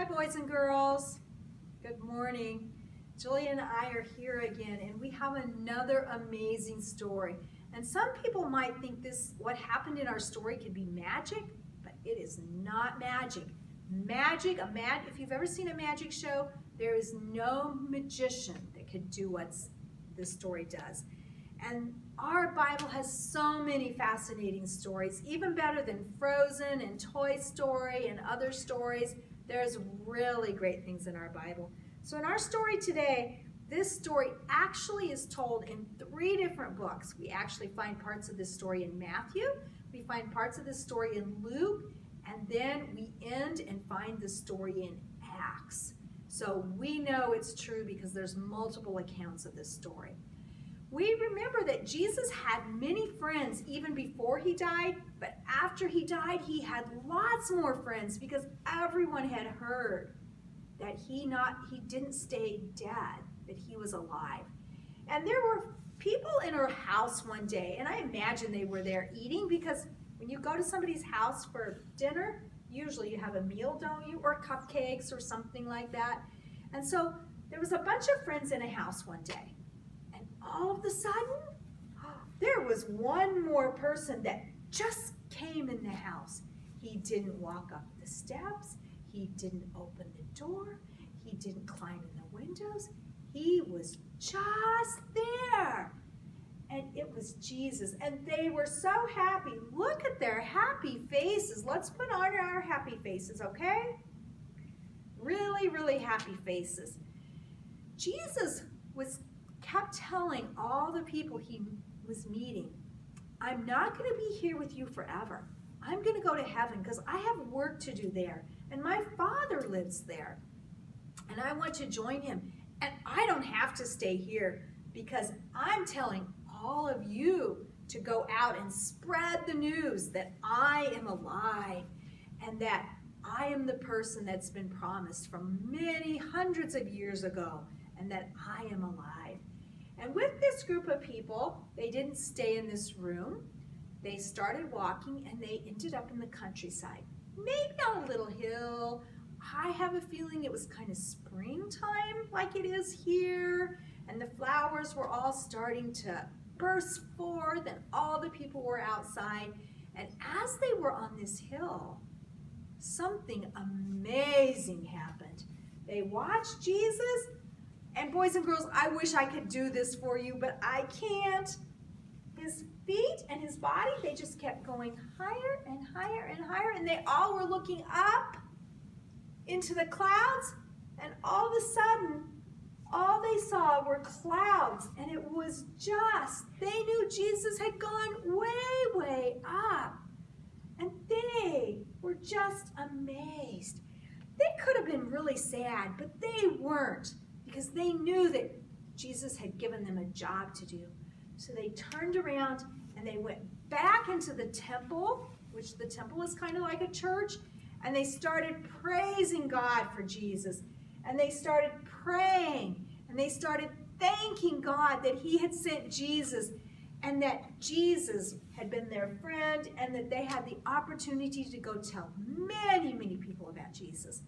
Hi, boys and girls. Good morning. Julia and I are here again, and we have another amazing story. And some people might think what happened in our story could be magic, but it is not magic. If you've ever seen a magic show, there is no magician that could do what this story does. And our Bible has so many fascinating stories, even better than Frozen and Toy Story and other stories. There's really great things in our Bible. So in our story today, this story actually is told in 3 different books. We actually find parts of this story in Matthew, we find parts of this story in Luke, and then we end and find the story in Acts. So we know it's true because there's multiple accounts of this story. We remember that Jesus had many friends even before he died, but after he died, he had lots more friends because everyone had heard that he didn't stay dead, that he was alive. And there were people in her house one day, and I imagine they were there eating, because when you go to somebody's house for dinner, usually you have a meal, don't you? Or cupcakes or something like that. And so there was a bunch of friends in a house one day. And all of a sudden, there was one more person that just came in the house. He didn't walk up the steps. He didn't open the door. He didn't climb in the windows. He was just there. And it was Jesus. And they were so happy. Look at their happy faces. Let's put on our happy faces, okay? Really, really happy faces. Jesus kept telling all the people he was meeting, I'm not going to be here with you forever. I'm going to go to heaven because I have work to do there. And my Father lives there. And I want to join him. And I don't have to stay here because I'm telling all of you to go out and spread the news that I am alive and that I am the person that's been promised from many hundreds of years ago, and that I am alive. And with this group of people, they didn't stay in this room. They started walking and they ended up in the countryside, maybe on a little hill. I have a feeling it was kind of springtime like it is here, and the flowers were all starting to burst forth and all the people were outside. And as they were on this hill, something amazing happened. They watched Jesus, and boys and girls, I wish I could do this for you, but I can't. His feet and his body, they just kept going higher and higher and higher, and they all were looking up into the clouds, and all of a sudden, all they saw were clouds, and it was they knew Jesus had gone way, way up, and they were just amazed. They could have been really sad, but they weren't, because they knew that Jesus had given them a job to do. So they turned around and they went back into the temple, which the temple is kind of like a church, and they started praising God for Jesus. And they started praying, and they started thanking God that he had sent Jesus, and that Jesus had been their friend, and that they had the opportunity to go tell many, many people about Jesus.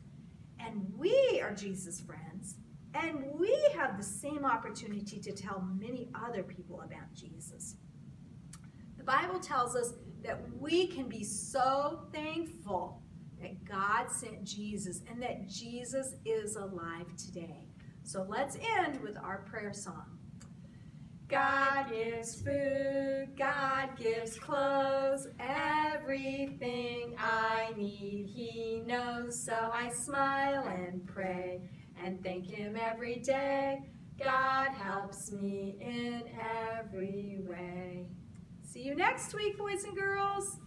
And we are Jesus' friends, and we have the same opportunity to tell many other people about Jesus. The Bible tells us that we can be so thankful that God sent Jesus and that Jesus is alive today. So let's end with our prayer song. God gives food, God gives clothes, everything I need he knows. So I smile and pray and thank him every day. God helps me in every way. See you next week, boys and girls.